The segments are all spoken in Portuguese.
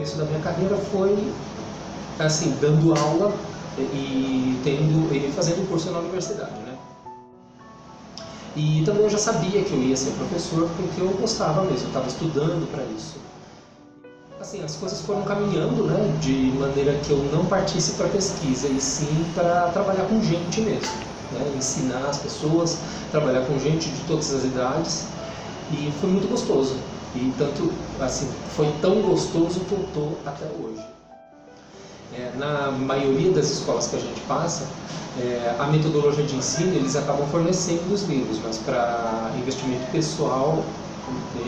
começo da minha carreira foi assim, dando aula e fazendo curso na universidade, né? E também eu já sabia que eu ia ser professor porque eu gostava mesmo, eu estava estudando para isso. Assim, as coisas foram caminhando, né, de maneira que eu não partisse para pesquisa, e sim para trabalhar com gente mesmo, né, ensinar as pessoas, trabalhar com gente de todas as idades, e foi muito gostoso. E tanto, assim, foi tão gostoso que eu estou até hoje. Na maioria das escolas que a gente passa, a metodologia de ensino eles acabam fornecendo os livros, mas para investimento pessoal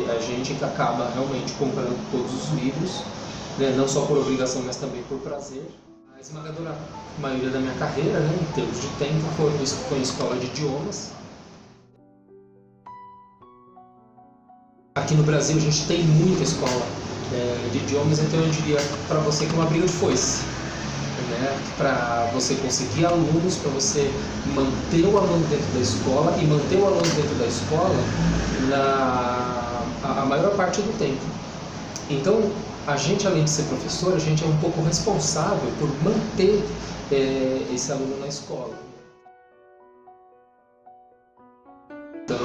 a gente acaba realmente comprando todos os livros, né, não só por obrigação, mas também por prazer. A esmagadora maioria da minha carreira, né, em termos de tempo, foi em escola de idiomas. Aqui no Brasil a gente tem muita escola de idiomas, então eu diria para você que é uma briga de foice, né? Para você conseguir alunos, para você manter o aluno dentro da escola e manter o aluno dentro da escola a maior parte do tempo. Então, a gente, além de ser professor, a gente é um pouco responsável por manter esse aluno na escola. Então,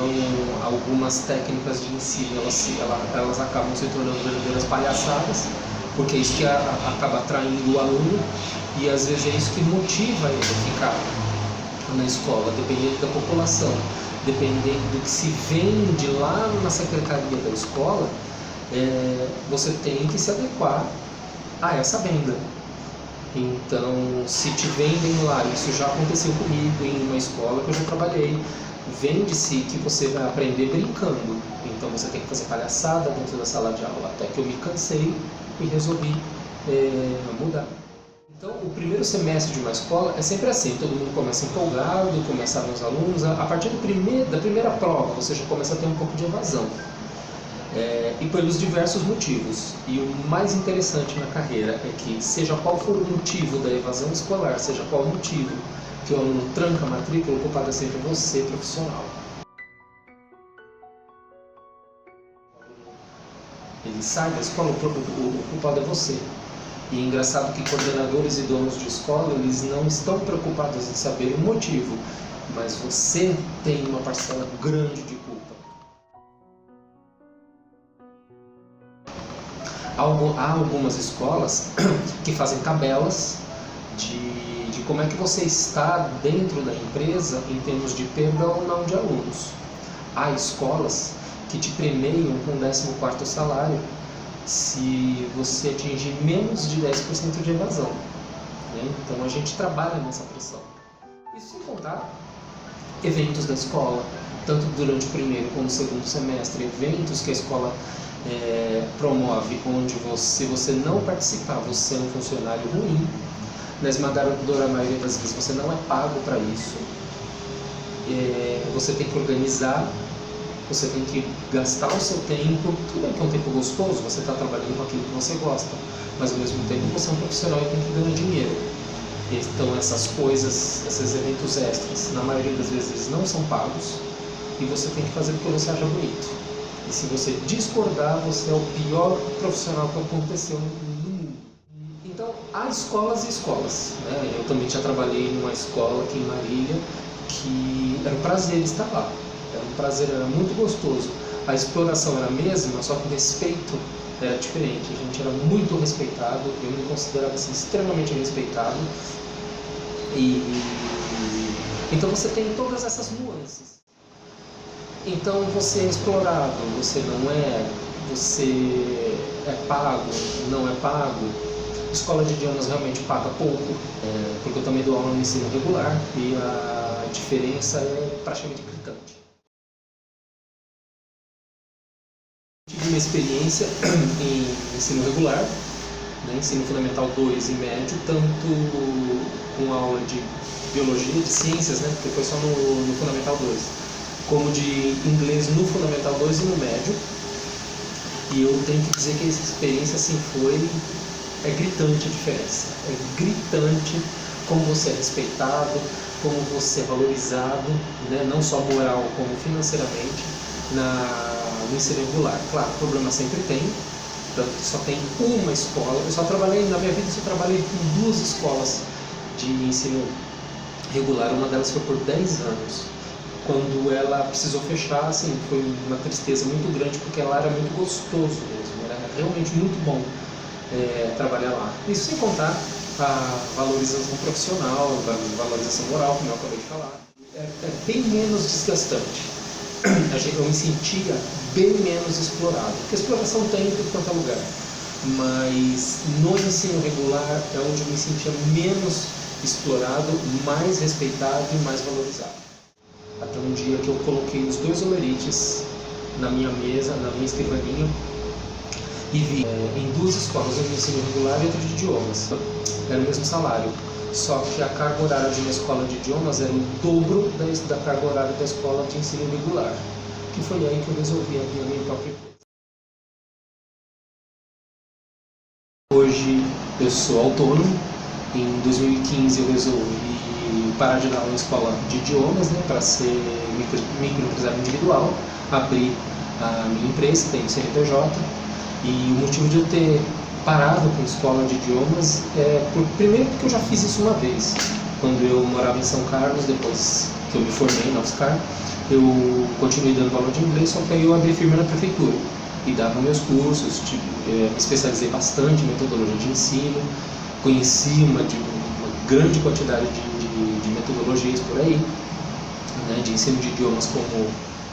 algumas técnicas de ensino, elas acabam se tornando verdadeiras palhaçadas, porque é isso que acaba atraindo o aluno, e às vezes é isso que motiva ele a ficar na escola, dependendo da população, dependendo do que se vende lá na secretaria da escola, você tem que se adequar a essa venda. Então, se te vendem lá, isso já aconteceu comigo em uma escola que eu já trabalhei, vende-se que você vai aprender brincando, então você tem que fazer palhaçada dentro da sala de aula, até que eu me cansei e resolvi mudar. Então, o primeiro semestre de uma escola é sempre assim, todo mundo começa empolgado, começaram os alunos, a partir da primeira prova você já começa a ter um pouco de evasão, e pelos diversos motivos. E o mais interessante na carreira é que, seja qual for o motivo da evasão escolar, seja qual o motivo que o aluno tranca a matrícula, o culpado é sempre você, profissional. Ele sai da escola, o culpado é você. E é engraçado que coordenadores e donos de escola, eles não estão preocupados em saber o motivo, mas você tem uma parcela grande de culpa. Há algumas escolas que fazem tabelas de como é que você está dentro da empresa em termos de perda ou não de alunos. Há escolas que te premiam com 14º salário se você atingir menos de 10% de evasão, né? Então a gente trabalha nessa pressão. Isso sem contar eventos da escola, tanto durante o primeiro como o segundo semestre, eventos que a escola promove, onde se você não participar, você é um funcionário ruim. Na esmagadora maioria das vezes você não é pago para isso. Você tem que organizar, você tem que gastar o seu tempo. Tudo bem que é um tempo gostoso, você está trabalhando com aquilo que você gosta, mas ao mesmo tempo você é um profissional e tem que ganhar dinheiro. Então essas coisas, esses eventos extras, na maioria das vezes eles não são pagos, e você tem que fazer porque você acha bonito. E se você discordar, você é o pior profissional que aconteceu no mundo. Então, há escolas e escolas, né? Eu também já trabalhei numa escola aqui em Marília, que era um prazer estar lá. Era um prazer, era muito gostoso. A exploração era a mesma, só que o respeito era diferente. A gente era muito respeitado, eu me considerava assim, extremamente respeitado. Então você tem todas essas nuances. Então você é explorado, você não é, você é pago, não é pago. Escola de idiomas realmente paga pouco, porque eu também dou aula no ensino regular e a diferença é praticamente gritante. Tive uma experiência em ensino regular, né, ensino fundamental 2 e médio, tanto com aula de biologia, de ciências, né, porque foi só no fundamental 2, como de inglês no fundamental 2 e no médio. E eu tenho que dizer que essa experiência assim é gritante a diferença. É gritante como você é respeitado, como você é valorizado, né? Não só moral como financeiramente, no ensino regular. Claro, problema sempre tem, tanto que só tem uma escola. Eu só trabalhei, na minha vida, eu só trabalhei com 2 escolas de ensino regular. Uma delas foi por 10 anos. Quando ela precisou fechar, assim, foi uma tristeza muito grande, porque lá era muito gostoso mesmo, era realmente muito bom trabalhar lá. Isso sem contar a valorização profissional, a valorização moral, como eu acabei de falar. É bem menos desgastante. Eu me sentia bem menos explorado, porque a exploração tem em tudo quanto é lugar. Mas no ensino regular é onde eu me sentia menos explorado, mais respeitado e mais valorizado. Até um dia que eu coloquei os 2 olerites na minha mesa, na minha escrivaninha, e vi em 2 escolas, uma de ensino regular e outra de idiomas. Era o mesmo salário, só que a carga horária de uma escola de idiomas era o dobro da carga horária da escola de ensino regular, que foi aí que eu resolvi abrir a minha própria empresa. Hoje eu sou autônomo. Em 2015 eu resolvi parar de dar aula em escola de idiomas, né, para ser microempresário individual. Abri a minha empresa, tenho CNPJ, e o motivo de eu ter parado com escola de idiomas primeiro porque eu já fiz isso uma vez, quando eu morava em São Carlos. Depois que eu me formei na UFSCar, eu continuei dando aula de inglês, só que aí eu abri firma na prefeitura e dava meus cursos, me especializei bastante em metodologia de ensino, conheci uma grande quantidade de metodologias por aí, né, de ensino de idiomas como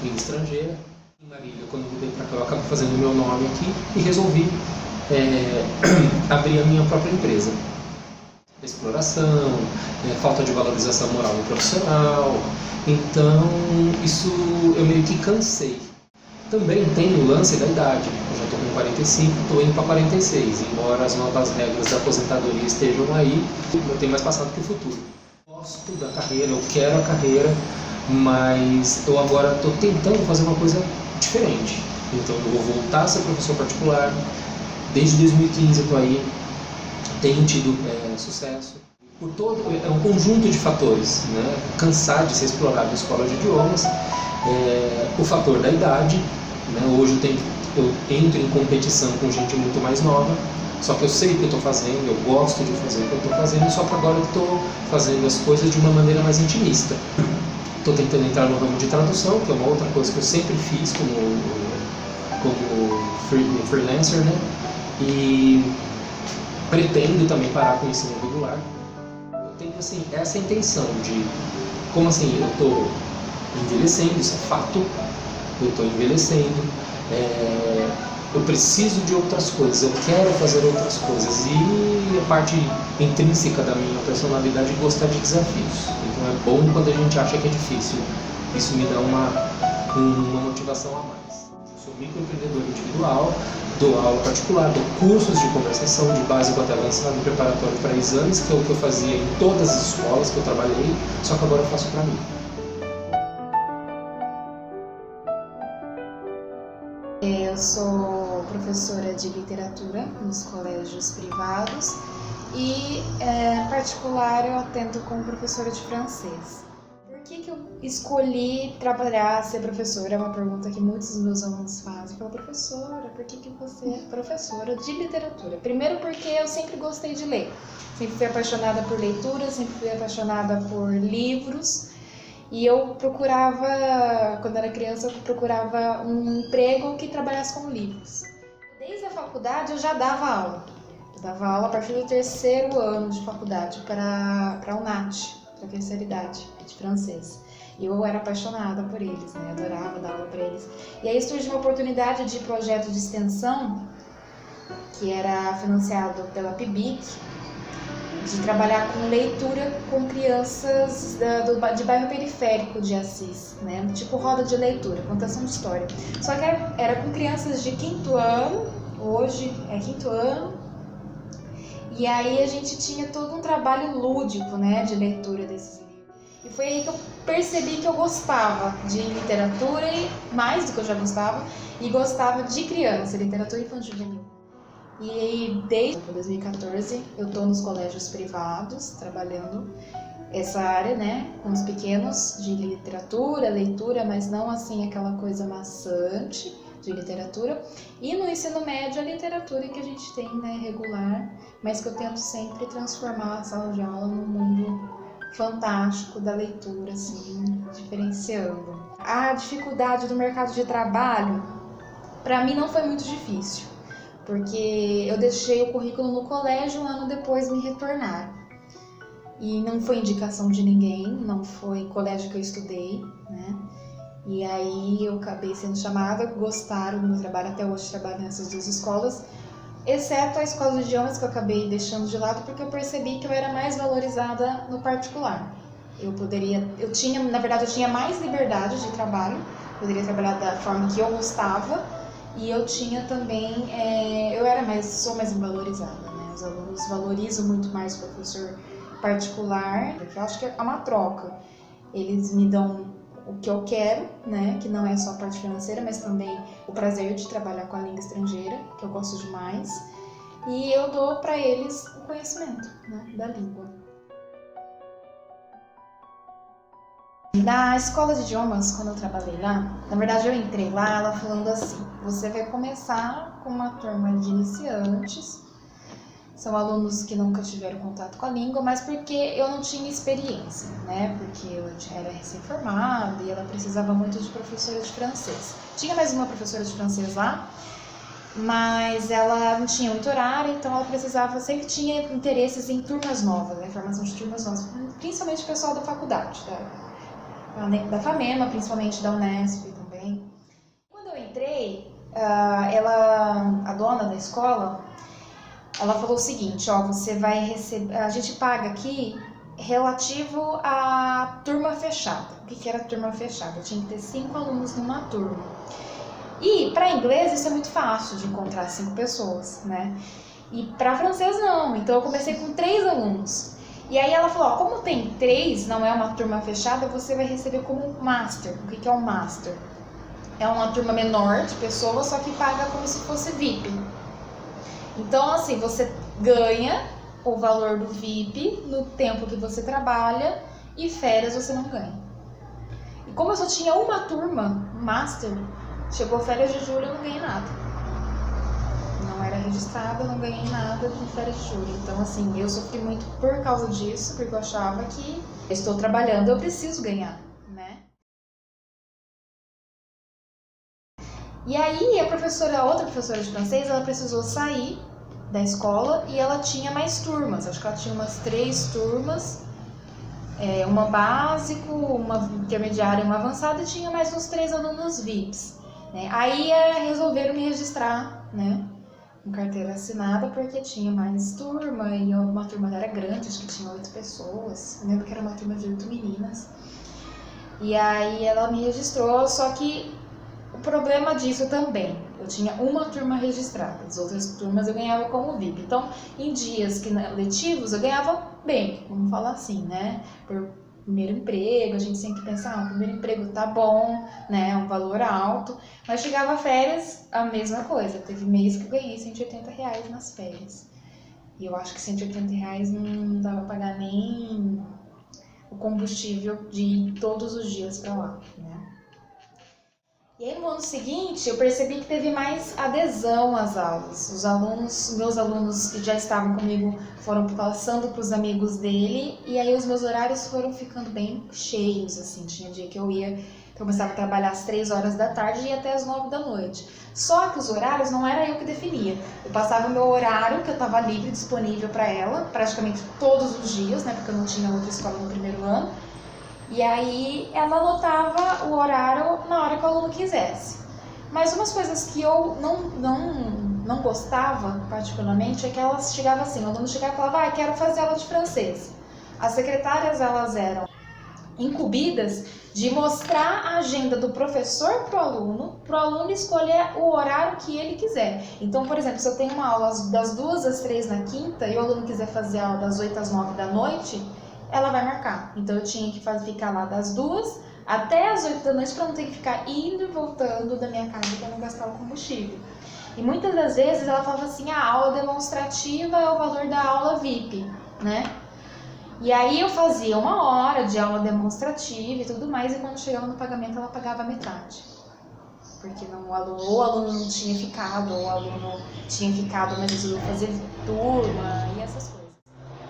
língua estrangeira. Em Marília, quando eu mudei para cá, eu acabei fazendo o meu nome aqui e resolvi abrir a minha própria empresa. Exploração, falta de valorização moral e profissional, então isso eu meio que cansei. Também tem o lance da idade. Eu já estou com 45, estou indo para 46. Embora as novas regras da aposentadoria estejam aí, eu tenho mais passado que o futuro. Gosto da carreira, eu quero a carreira, mas eu agora estou tentando fazer uma coisa diferente. Então eu vou voltar a ser professor particular. Desde 2015 eu estou aí, tenho tido sucesso. É um conjunto de fatores, né? Cansar de ser explorado em escola de idiomas, o fator da idade, né? Hoje eu entro em competição com gente muito mais nova, só que eu sei o que eu estou fazendo, eu gosto de fazer o que eu estou fazendo, só que agora eu estou fazendo as coisas de uma maneira mais intimista. Estou tentando entrar no ramo de tradução, que é uma outra coisa que eu sempre fiz como freelancer, né? E pretendo também parar com o ensino regular. Eu tenho assim, essa intenção de, como assim, eu estou envelhecendo, isso é fato, eu estou envelhecendo, eu preciso de outras coisas, eu quero fazer outras coisas, e a parte intrínseca da minha personalidade é gostar de desafios. Então é bom quando a gente acha que é difícil, isso me dá uma motivação a mais. Eu sou microempreendedor individual, dou aula particular, dou cursos de conversação de básico até avançado e preparatório para exames, que é o que eu fazia em todas as escolas que eu trabalhei, só que agora eu faço para mim. Eu sou professora de literatura nos colégios privados e, em particular, eu atendo como professora de francês. Por que eu escolhi trabalhar, ser professora? É uma pergunta que muitos dos meus alunos fazem. Falam, professora, por que você é professora de literatura? Primeiro porque eu sempre gostei de ler. Sempre fui apaixonada por leitura, sempre fui apaixonada por livros. E eu procurava, quando era criança, eu procurava um emprego que trabalhasse com livros. Desde a faculdade eu já dava aula. Eu dava aula a partir do 3º ano de faculdade para a UNAT, para a terceira idade, de francês. E eu era apaixonada por eles, né? Adorava dar aula para eles. E aí surgiu uma oportunidade de projeto de extensão, que era financiado pela PIBIC, de trabalhar com leitura com crianças de bairro periférico de Assis, né? Tipo roda de leitura, contação de história. Só que era com crianças de 5º ano, hoje é 5º ano, e aí a gente tinha todo um trabalho lúdico, né, de leitura desses livros. E foi aí que eu percebi que eu gostava de literatura, e mais do que eu já gostava, e gostava de criança, literatura infantil juvenil. E desde 2014 eu estou nos colégios privados, trabalhando essa área, né, com os pequenos de literatura, leitura, mas não assim aquela coisa maçante, de literatura. E no ensino médio, a literatura que a gente tem, né, regular, mas que eu tento sempre transformar a sala de aula num mundo fantástico da leitura, assim, diferenciando. A dificuldade do mercado de trabalho, para mim, não foi muito difícil, porque eu deixei o currículo no colégio, um ano depois me retornaram. E não foi indicação de ninguém, não foi colégio que eu estudei, né? E aí eu acabei sendo chamada, gostaram do meu trabalho, até hoje trabalho nessas duas escolas, exceto a escola de idiomas que eu acabei deixando de lado porque eu percebi que eu era mais valorizada no particular. Eu tinha mais liberdade de trabalho, poderia trabalhar da forma que eu gostava e eu tinha também, sou mais valorizada, né? Os alunos valorizam muito mais o professor particular, porque eu acho que é uma troca. Eles me dão o que eu quero, né, que não é só a parte financeira, mas também o prazer de trabalhar com a língua estrangeira, que eu gosto demais, e eu dou para eles o conhecimento, né, da língua. Na escola de idiomas, quando eu trabalhei lá, na verdade eu entrei lá, ela falando assim, você vai começar com uma turma de iniciantes, são alunos que nunca tiveram contato com a língua, mas porque eu não tinha experiência, né? Porque eu era recém-formada e ela precisava muito de professora de francês. Tinha mais uma professora de francês lá, mas ela não tinha muito horário, então ela sempre tinha interesses em turmas novas, né? Formação de turmas novas, principalmente o pessoal da faculdade, da FAMEMA, principalmente da Unesp também. Quando eu entrei, a dona da escola, ela falou o seguinte, ó, você vai receber, a gente paga aqui relativo à turma fechada. O que era turma fechada? Eu tinha que ter 5 alunos numa turma. E para inglês isso é muito fácil de encontrar 5 pessoas, né? E para francês não, então eu comecei com 3 alunos. E aí ela falou, ó, como tem 3, não é uma turma fechada, você vai receber como master. O que é um master? É uma turma menor de pessoas, só que paga como se fosse VIP. Então, assim, você ganha o valor do VIP no tempo que você trabalha e férias você não ganha. E como eu só tinha uma turma, master, chegou férias de julho eu não ganhei nada. Não era registrada, eu não ganhei nada de férias de julho. Então, assim, eu sofri muito por causa disso, porque eu achava que estou trabalhando, eu preciso ganhar, né? E aí, outra professora de francês, ela precisou sair da escola e ela tinha mais turmas, acho que ela tinha umas 3 turmas, uma básico, uma intermediária e uma avançada, e tinha mais uns 3 alunos VIPs, né? Aí resolveram me registrar, né, com carteira assinada, porque tinha mais turma, e uma turma era grande, acho que tinha 8 pessoas, eu lembro que era uma turma de 8 meninas, e aí ela me registrou, só que o problema disso também, eu tinha uma turma registrada, as outras turmas eu ganhava como VIP. Então, em dias letivos, eu ganhava bem, vamos falar assim, né? Por primeiro emprego, a gente sempre pensa, o primeiro emprego tá bom, né? Um valor alto. Mas chegava férias, a mesma coisa. Teve mês que eu ganhei R$180 nas férias. E eu acho que R$180 não dava pra pagar nem o combustível de ir todos os dias pra lá, né? E aí no ano seguinte eu percebi que teve mais adesão às aulas. Meus alunos que já estavam comigo foram passando para os amigos dele e aí os meus horários foram ficando bem cheios, assim. Tinha dia que eu começava a trabalhar às 3 horas da tarde e ia até às 9 da noite. Só que os horários não era eu que definia. Eu passava o meu horário, que eu estava livre, disponível para ela, praticamente todos os dias, né, porque eu não tinha outra escola no primeiro ano. E aí ela anotava o horário na hora que o aluno quisesse. Mas umas coisas que eu não gostava particularmente é que ela chegava assim, o aluno chegava e falava, quero fazer aula de francês. As secretárias, elas eram incumbidas de mostrar a agenda do professor para o aluno escolher o horário que ele quiser. Então, por exemplo, se eu tenho uma aula das 2 às 3 na quinta e o aluno quiser fazer a aula das 8 às 9 da noite, ela vai marcar. Então eu tinha que ficar lá das 2 até as 8 da noite para não ter que ficar indo e voltando da minha casa para não gastar o combustível. E muitas das vezes ela falava assim, a aula demonstrativa é o valor da aula VIP, né? E aí eu fazia 1 hora de aula demonstrativa e tudo mais, e quando chegava no pagamento ela pagava metade. porque não, ou o aluno não tinha ficado, ou o aluno tinha ficado, mas resolveu fazer turma e essas coisas.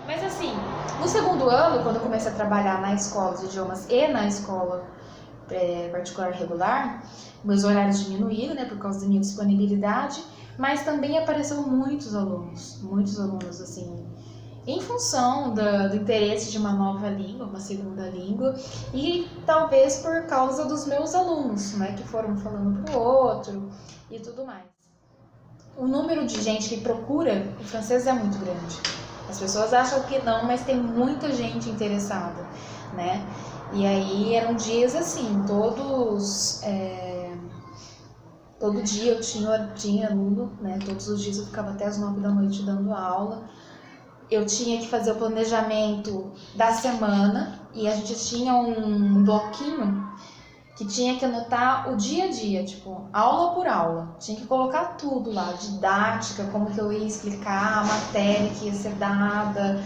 Mas assim, no segundo ano, quando eu comecei a trabalhar na escola de idiomas e na escola particular regular, meus horários diminuíram, né, por causa da minha disponibilidade, mas também apareceram muitos alunos, assim, em função do interesse de uma nova língua, uma segunda língua, e talvez por causa dos meus alunos, né, que foram falando pro outro e tudo mais. O número de gente que procura o francês é muito grande. As pessoas acham que não, mas tem muita gente interessada, né? E aí eram dias assim, todo dia eu tinha aluno, né? Todos os dias eu ficava até as 9 da noite dando aula. Eu tinha que fazer o planejamento da semana e a gente tinha um bloquinho que tinha que anotar o dia a dia, tipo, aula por aula. Tinha que colocar tudo lá, didática, como que eu ia explicar, a matéria que ia ser dada,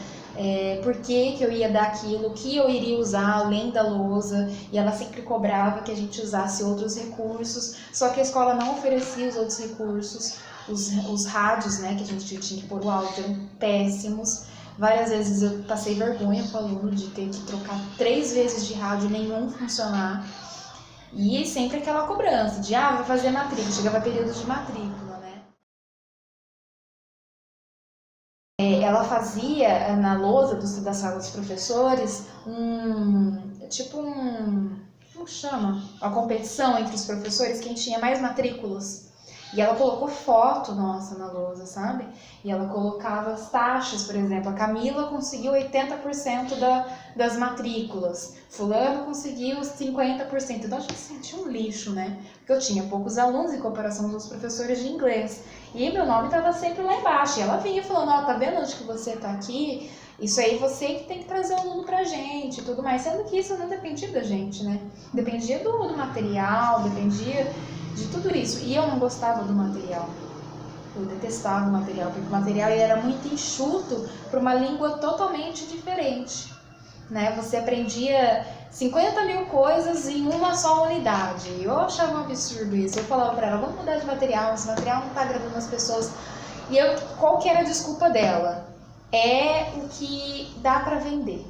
por que eu ia dar aquilo, o que eu iria usar além da lousa. E ela sempre cobrava que a gente usasse outros recursos, só que a escola não oferecia os outros recursos. Os rádios, né, que a gente tinha que pôr o áudio eram péssimos. Várias vezes eu passei vergonha com o aluno de ter que trocar 3 vezes de rádio e nenhum funcionar. E sempre aquela cobrança de, vai fazer matrícula, chegava período de matrícula, né? Ela fazia na lousa da sala dos professores como chama? Uma competição entre os professores, quem tinha mais matrículas. E ela colocou foto nossa na lousa, sabe? E ela colocava as taxas, por exemplo, a Camila conseguiu 80% das matrículas, fulano conseguiu 50%. Então a gente sentia um lixo, né? Porque eu tinha poucos alunos em comparação aos professores de inglês. E meu nome estava sempre lá embaixo. E ela vinha falando, tá vendo onde que você tá aqui? Isso aí você que tem que trazer o aluno pra gente e tudo mais. Sendo que isso não dependia da gente, né? Dependia do material, dependia de tudo isso. E eu não gostava do material. Eu detestava o material, porque o material era muito enxuto para uma língua totalmente diferente, né? Você aprendia 50 mil coisas em uma só unidade. Eu achava um absurdo isso. Eu falava para ela, vamos mudar de material, esse material não está agradando as pessoas. E qual que era a desculpa dela? É o que dá para vender.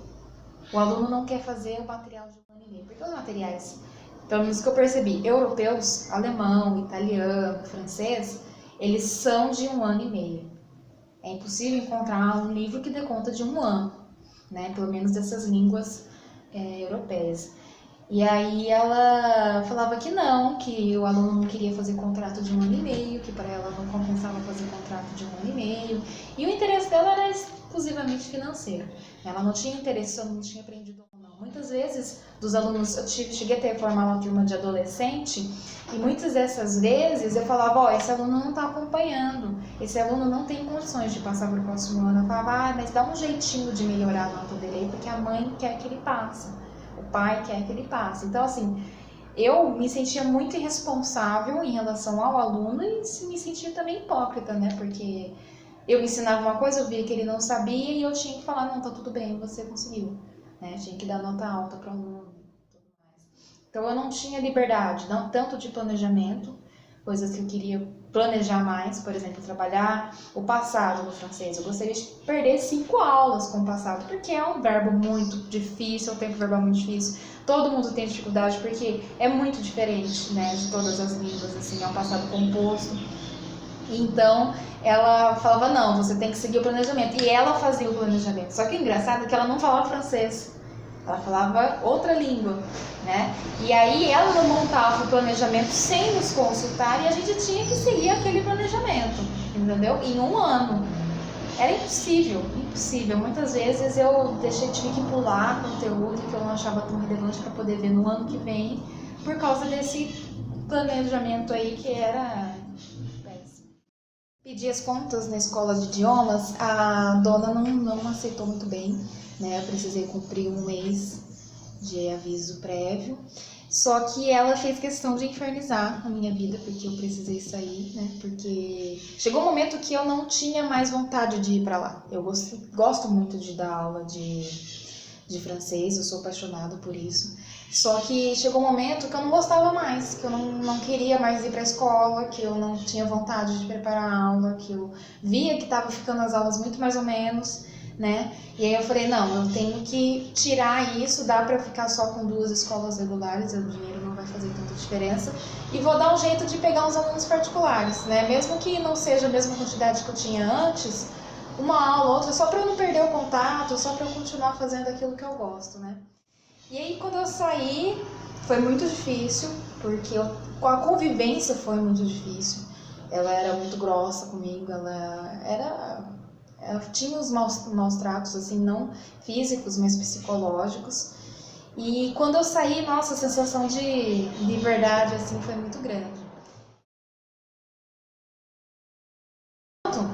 O aluno não quer fazer o material de 1 ano e meio, porque os materiais, pelo menos que eu percebi, europeus, alemão, italiano, francês, eles são de 1 ano e meio. É impossível encontrar um livro que dê conta de 1 ano, né? Pelo menos dessas línguas europeias. E aí ela falava que não, que o aluno não queria fazer contrato de 1 ano e meio, que para ela não compensava fazer contrato de 1 ano e meio. E o interesse dela era exclusivamente financeiro. Ela não tinha interesse se o aluno tinha aprendido ou não. Muitas vezes, dos alunos, eu cheguei a formar uma turma de adolescente, e muitas dessas vezes eu falava, esse aluno não está acompanhando, esse aluno não tem condições de passar para o próximo ano. Eu falava, mas dá um jeitinho de melhorar a nota dele aí, porque a mãe quer que ele passe, o pai quer que ele passe. Então, assim, eu me sentia muito irresponsável em relação ao aluno e me sentia também hipócrita, né? Porque eu ensinava uma coisa, eu via que ele não sabia e eu tinha que falar, não, tá tudo bem, você conseguiu, né? Tinha que dar nota alta para o aluno. Então eu não tinha liberdade, não tanto de planejamento, coisas que eu queria planejar mais, por exemplo, trabalhar o passado no francês. Eu gostaria de perder 5 aulas com o passado, porque é um verbo muito difícil, é um tempo verbal muito difícil. Todo mundo tem dificuldade porque é muito diferente, né, de todas as línguas, assim, é um passado composto. Então ela falava, não, você tem que seguir o planejamento. E ela fazia o planejamento. Só que o engraçado é que ela não falava francês. Ela falava outra língua, né? E aí ela montava o planejamento sem nos consultar e a gente tinha que seguir aquele planejamento, entendeu? Em 1 ano. Era impossível, impossível. Muitas vezes eu tive que pular conteúdo que eu não achava tão relevante para poder ver no ano que vem, por causa desse planejamento aí que era péssimo. Pedi as contas na escola de idiomas, a dona não aceitou muito bem, né? Eu precisei cumprir 1 mês de aviso prévio, só que ela fez questão de infernizar a minha vida, porque eu precisei sair, né? Porque chegou um momento que eu não tinha mais vontade de ir para lá. Eu gosto muito de dar aula de francês, eu sou apaixonada por isso, Só que chegou um momento que eu não gostava mais, que eu não queria mais ir para a escola, que eu não tinha vontade de preparar a aula, que eu via que estava ficando as aulas muito mais ou menos, né? E aí eu falei, não, eu tenho que tirar isso, dá para eu ficar só com 2 escolas regulares, o dinheiro não vai fazer tanta diferença, e vou dar um jeito de pegar uns alunos particulares, né? Mesmo que não seja a mesma quantidade que eu tinha antes, uma aula, outra, só para eu não perder o contato, só para eu continuar fazendo aquilo que eu gosto, né? E aí quando eu saí, foi muito difícil, porque a convivência foi muito difícil. Ela era muito grossa comigo, ela tinha os maus tratos, assim, não físicos, mas psicológicos. E quando eu saí, nossa, a sensação de liberdade, assim, foi muito grande.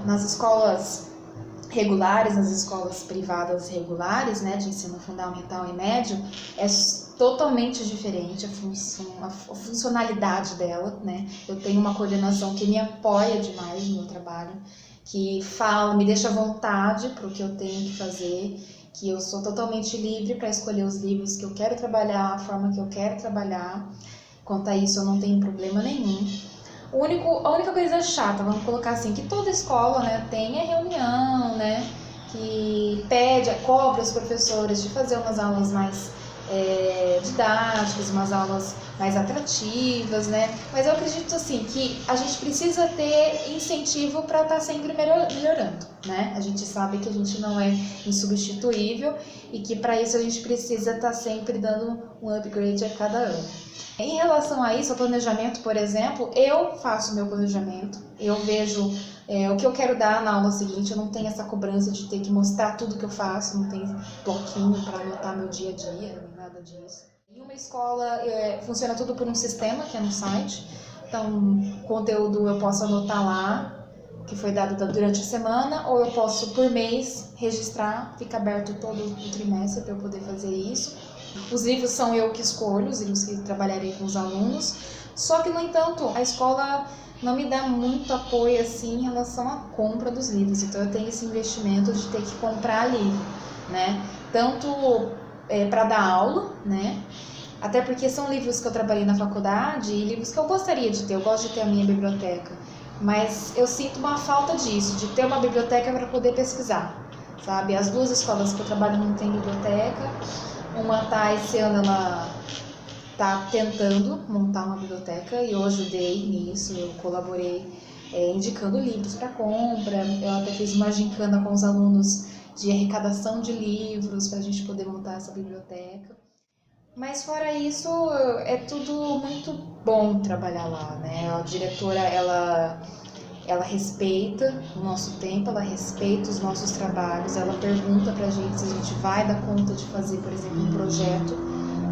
Nas escolas regulares, nas escolas privadas regulares, né, de ensino fundamental e médio, é totalmente diferente a funcionalidade dela, né? Eu tenho uma coordenação que me apoia demais no meu trabalho, que fala, me deixa à vontade para o que eu tenho que fazer, que eu sou totalmente livre para escolher os livros que eu quero trabalhar, a forma que eu quero trabalhar. Quanto a isso, eu não tenho problema nenhum. A única coisa chata, vamos colocar assim, que toda escola, né, tem a reunião, né, que cobra os professores de fazer umas aulas mais didáticas, umas aulas mais atrativas, né, mas eu acredito assim que a gente precisa ter incentivo para estar sempre melhorando, né, a gente sabe que a gente não é insubstituível e que para isso a gente precisa estar sempre dando um upgrade a cada ano. Em relação a isso, ao planejamento, por exemplo, eu faço meu planejamento, eu vejo o que eu quero dar na aula seguinte, eu não tenho essa cobrança de ter que mostrar tudo que eu faço, não tenho bloquinho para anotar meu dia a dia, nem nada disso. Em uma escola, funciona tudo por um sistema, que é no site, então conteúdo eu posso anotar lá, que foi dado durante a semana, ou eu posso, por mês, registrar, fica aberto todo o trimestre para eu poder fazer isso. Os livros são eu que escolho, os livros que trabalharei com os alunos, só que, no entanto, a escola não me dá muito apoio assim em relação à compra dos livros, então eu tenho esse investimento de ter que comprar livro, né? Tanto para dar aula, né? Até porque são livros que eu trabalhei na faculdade e livros que eu gostaria de ter, eu gosto de ter a minha biblioteca, mas eu sinto uma falta disso, de ter uma biblioteca para poder pesquisar, sabe? As 2 escolas que eu trabalho não têm biblioteca. Esse ano ela está tentando montar uma biblioteca e eu ajudei nisso, eu colaborei indicando livros para compra, eu até fiz uma gincana com os alunos de arrecadação de livros para a gente poder montar essa biblioteca. Mas fora isso, é tudo muito bom trabalhar lá, né? A diretora, ela respeita o nosso tempo, ela respeita os nossos trabalhos, ela pergunta pra gente se a gente vai dar conta de fazer, por exemplo, um projeto,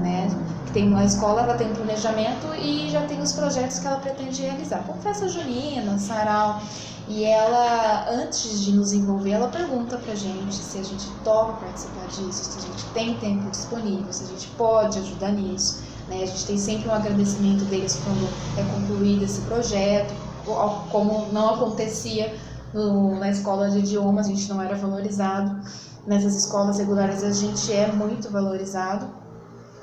né? Que tem uma escola, ela tem um planejamento e já tem os projetos que ela pretende realizar, como festa junina, sarau. E ela, antes de nos envolver, ela pergunta pra gente se a gente topa participar disso, se a gente tem tempo disponível, se a gente pode ajudar nisso, né? A gente tem sempre um agradecimento deles quando é concluído esse projeto, como não acontecia na escola de idiomas, a gente não era valorizado. Nessas escolas regulares a gente é muito valorizado.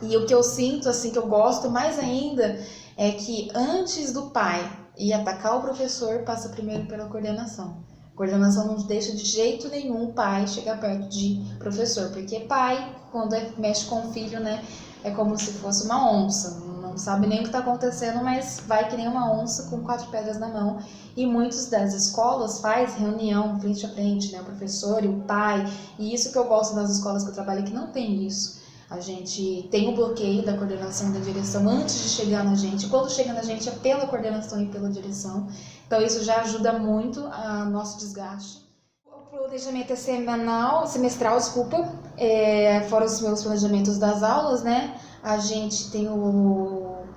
E o que eu sinto, assim, que eu gosto mais ainda, é que antes do pai ir atacar o professor, passa primeiro pela coordenação. A coordenação não deixa de jeito nenhum o pai chegar perto de professor, porque pai, quando mexe com o filho, né, é como se fosse uma onça, não sabe nem o que está acontecendo, mas vai que nem uma onça com 4 pedras na mão. E muitas das escolas faz reunião frente a frente, né, o professor e o pai, e isso que eu gosto das escolas que eu trabalho, que não tem isso. A gente tem o bloqueio da coordenação e da direção antes de chegar na gente. Quando chega na gente é pela coordenação e pela direção. Então isso já ajuda muito a nosso desgaste. O planejamento é semestral, fora os meus planejamentos das aulas, né? A gente tem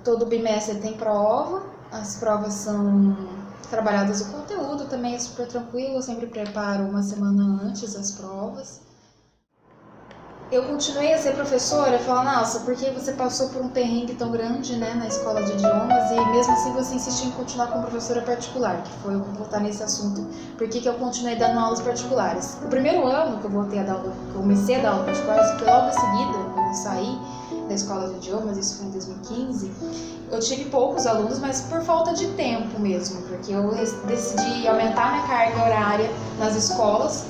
todo bimestre tem prova, as provas são trabalhadas o conteúdo, também é super tranquilo, eu sempre preparo uma semana antes as provas. Eu continuei a ser professora, eu falo, nossa, por que você passou por um perrengue tão grande, né, na escola de idiomas e mesmo assim você insistiu em continuar como professora particular, que foi eu voltar nesse assunto, por que eu continuei dando aulas particulares. O primeiro ano que eu comecei a dar aula particular, que logo em seguida, quando eu saí da escola de idiomas, isso foi em 2015, eu tive poucos alunos, mas por falta de tempo mesmo, porque eu decidi aumentar minha carga horária nas escolas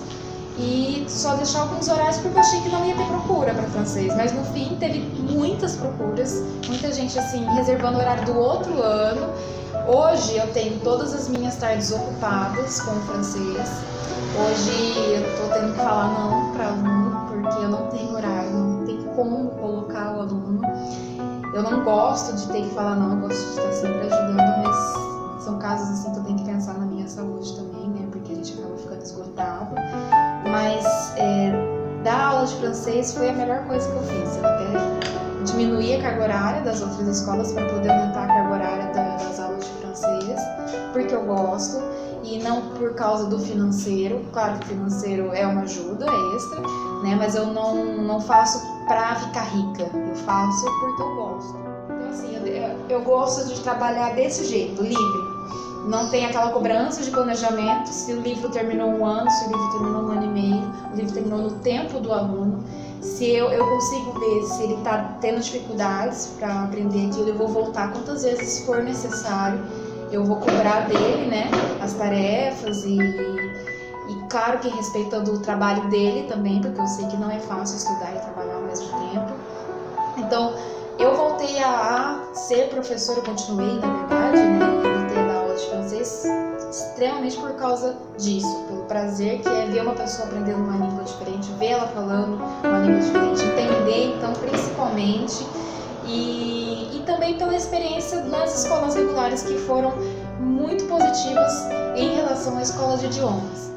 e só deixar alguns horários porque eu achei que não ia ter procura para francês, mas no fim teve muitas procuras, muita gente assim reservando o horário do outro ano. Hoje eu tenho todas as minhas tardes ocupadas com o francês. Hoje eu tô tendo que falar não para aluno porque eu não tenho horário, não tem como colocar o aluno. Eu não gosto de ter que falar não, eu gosto de estar sempre ajudando, mas são casos assim que eu tenho que pensar na minha saúde também, né? Porque a gente acaba ficando esgotado. Mas dar aula de francês foi a melhor coisa que eu fiz. Eu até diminuí a carga horária das outras escolas para poder aumentar a carga horária das aulas de francês, porque eu gosto e não por causa do financeiro. Claro que o financeiro é uma ajuda extra, né? Mas eu não faço para ficar rica, eu faço porque eu gosto. Então assim, eu gosto de trabalhar desse jeito, livre. Não tem aquela cobrança de planejamento, se o livro terminou um ano, se o livro terminou um ano e meio, o livro terminou no tempo do aluno. Se eu consigo ver se ele está tendo dificuldades para aprender aquilo, eu vou voltar quantas vezes for necessário, eu vou cobrar dele, né, as tarefas e claro que respeitando o trabalho dele também, porque eu sei que não é fácil estudar e trabalhar ao mesmo tempo. Então, eu voltei a ser professora, eu continuei, na verdade, né, eu voltei a dar aula de francês extremamente por causa disso, pelo prazer que é ver uma pessoa aprendendo uma língua diferente, ver ela falando uma língua diferente, entender, então, principalmente, e também pela experiência nas escolas regulares que foram muito positivas em relação à escola de idiomas.